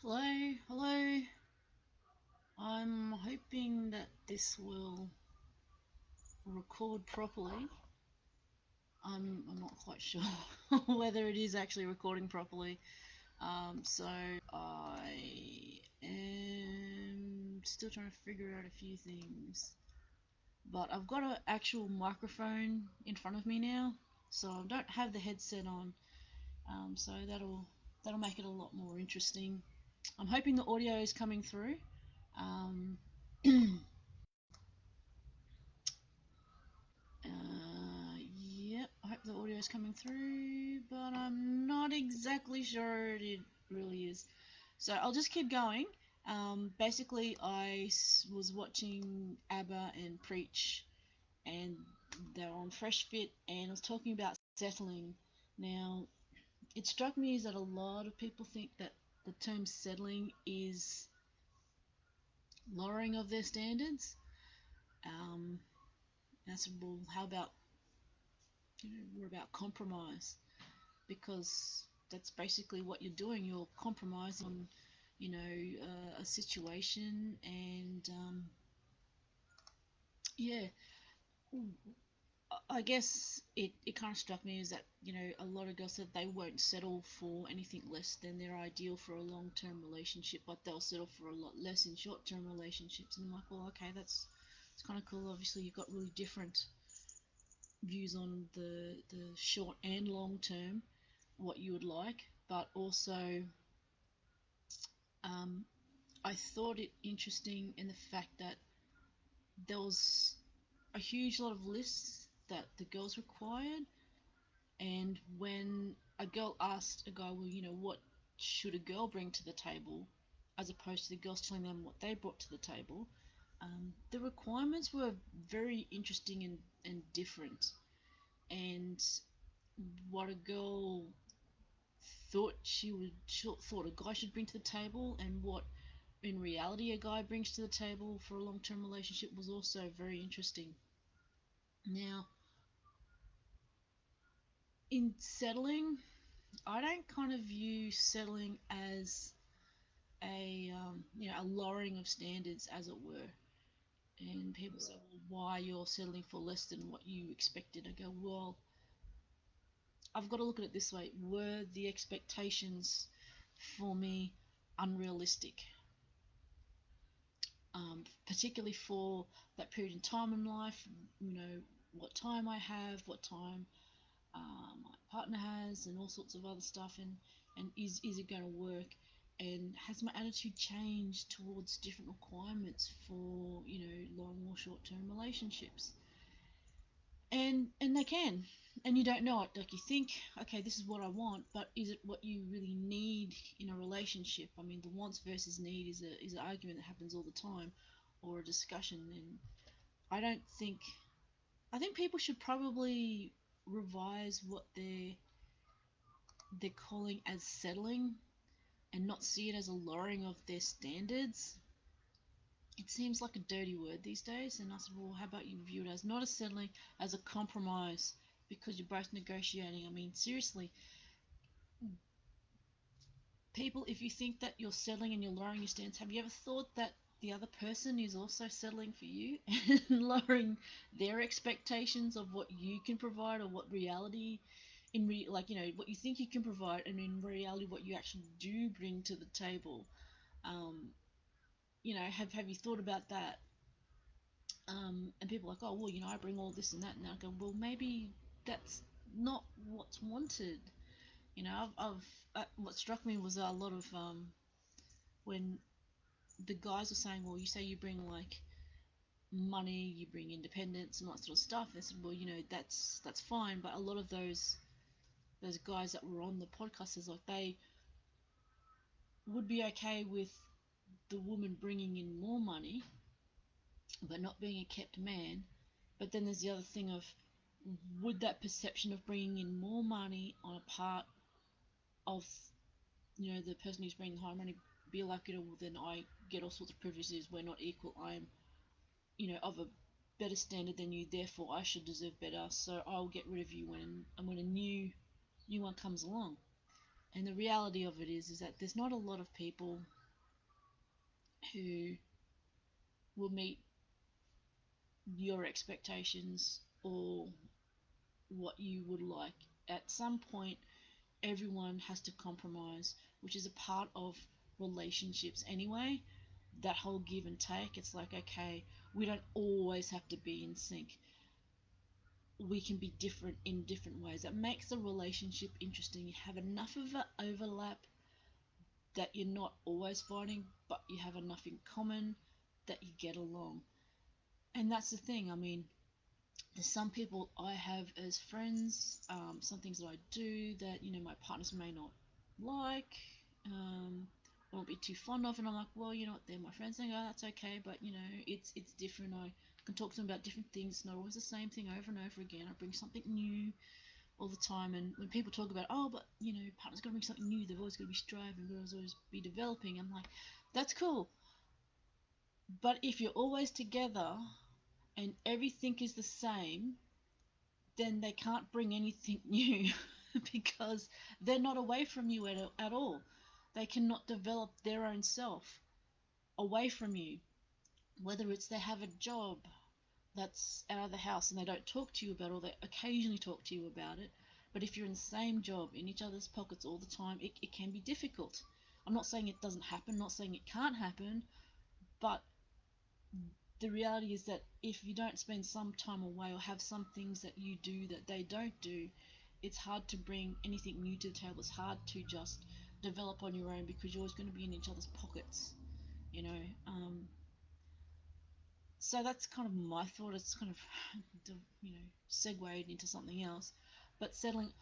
Hello, hello. I'm hoping that this will record properly. I'm not quite sure whether it is actually recording properly. So I am still trying to figure out a few things. But I've got an actual microphone in front of me now, so I don't have the headset on. So that'll make it a lot more interesting. I'm hoping the audio is coming through. Um, yep, I hope the audio is coming through, but I'm not exactly sure it really is. So I'll just keep going. Basically, was watching Abba and Preach, and they're on Fresh Fit, and I was talking about settling. Now, it struck me as that a lot of people think that the term settling is lowering of their standards. Um, that's well, how about we're about compromise? Because that's basically what you're doing. You're compromising on, a situation, and yeah, I guess it kind of struck me as that a lot of girls said they won't settle for anything less than their ideal for a long-term relationship, but they'll settle for a lot less in short-term relationships. And I'm like, well, okay, that's it's kind of cool. Obviously, you've got really different views on the short and long term, what you would like, but also um, I thought it interesting in the fact that there was a huge lot of lists that the girls required, and when a girl asked a guy, well, what should a girl bring to the table, as opposed to the girls telling them what they brought to the table, the requirements were very interesting and different. And what a girl thought a guy should bring to the table, and what in reality a guy brings to the table for a long-term relationship was also very interesting. Now, in settling, I don't kind of view settling as a lowering of standards, as it were. And people say, well, why you're settling for less than what you expected? I go, well, I've got to look at it this way: were the expectations for me unrealistic? Particularly for that period in time in life, what time I have, what time my partner has, and all sorts of other stuff, and is it going to work? And has my attitude changed towards different requirements for long or short term relationships? And they can, and you don't know it. Like, you think, okay, this is what I want, but is it what you really need in a relationship? I mean, the wants versus need is an argument that happens all the time, or a discussion. And I don't think I think people should probably revise what they're calling as settling, and not see it as a lowering of their standards. It seems like a dirty word these days, and I said, well, how about you view it as not a settling, as a compromise, because you're both negotiating. I mean, seriously, people, if you think that you're settling and you're lowering your standards, have you ever thought that the other person is also settling for you and lowering their expectations of what you can provide, or what reality like, what you think you can provide, and in reality what you actually do bring to the table? um have you thought about that? And people are like, oh, well, I bring all this and that, and I go, well, maybe that's not what's wanted. What struck me was a lot of when the guys were saying, well, you say you bring like money, you bring independence and all that sort of stuff. They said, well, that's fine, but a lot of those guys that were on the podcast says, like, they would be okay with the woman bringing in more money, but not being a kept man. But then there's the other thing of, would that perception of bringing in more money on a part of the person who's bringing the higher money be like, well, then I get all sorts of privileges, we're not equal, I'm of a better standard than you, therefore I should deserve better, so I'll get rid of you when a new one comes along. And the reality of it is that there's not a lot of people who will meet your expectations or what you would like. At some point, everyone has to compromise, which is a part of relationships anyway. That whole give and take, it's like, okay, we don't always have to be in sync. We can be different in different ways. That makes the relationship interesting. You have enough of an overlap that you're not always fighting, but you have enough in common that you get along. And that's the thing. I mean, there's some people I have as friends, some things that I do that, my partners may not like, won't be too fond of, and I'm like, well, they're my friends. They go, oh, that's okay, but it's different. I can talk to them about different things. It's not always the same thing over and over again. I bring something new all the time, and when people talk about, oh, but partner's got to bring something new. They've always got to be striving, always be developing. I'm like, that's cool, but if you're always together and everything is the same, then they can't bring anything new because they're not away from you at all. They cannot develop their own self away from you. Whether it's they have a job that's out of the house and they don't talk to you about it, or they occasionally talk to you about it. But if you're in the same job, in each other's pockets all the time, it can be difficult. I'm not saying it doesn't happen, not saying it can't happen, but the reality is that if you don't spend some time away or have some things that you do that they don't do, it's hard to bring anything new to the table. It's hard to just develop on your own because you're always going to be in each other's pockets, you know. So that's kind of my thought. It's kind of, segued into something else. But settling,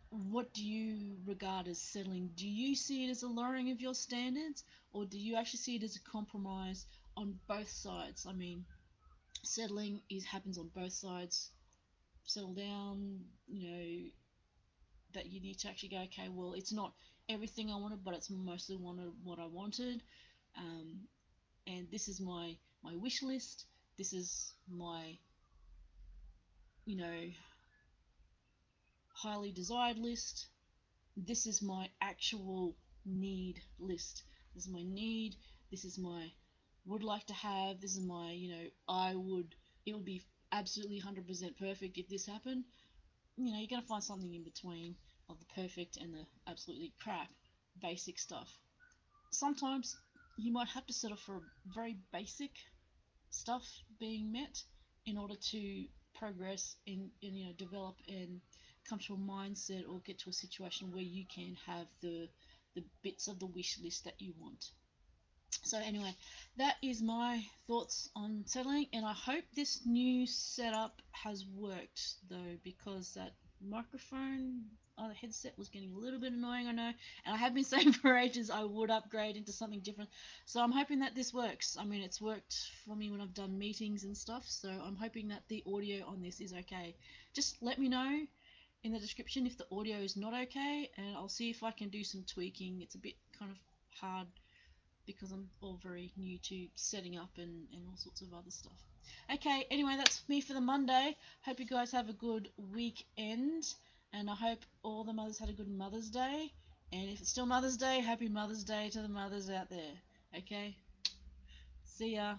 what do you regard as settling? Do you see it as a lowering of your standards, or do you actually see it as a compromise on both sides? I mean, settling is happens on both sides. Settle down, that you need to actually go, okay, well, it's not everything I wanted, but it's mostly what I wanted. Um, and this is my wish list. This is my, you know, highly desired list. This is my actual need list. This is my need. This is my would like to have. This is my, it would be absolutely 100% perfect if this happened. You're going to find something in between of the perfect and the absolutely crap basic stuff. Sometimes you might have to settle for very basic stuff being met in order to progress and develop and come to a mindset or get to a situation where you can have the bits of the wish list that you want. So anyway, that is my thoughts on settling, and I hope this new setup has worked though, because that microphone the headset was getting a little bit annoying, I know, and I have been saying for ages I would upgrade into something different. So I'm hoping that this works. I mean, it's worked for me when I've done meetings and stuff, so I'm hoping that the audio on this is okay. Just let me know in the description if the audio is not okay, and I'll see if I can do some tweaking. It's a bit kind of hard because I'm all very new to setting up and all sorts of other stuff. Okay, anyway, that's me for the Monday. Hope you guys have a good weekend, and I hope all the mothers had a good Mother's Day. And if it's still Mother's Day, happy Mother's Day to the mothers out there. Okay, see ya.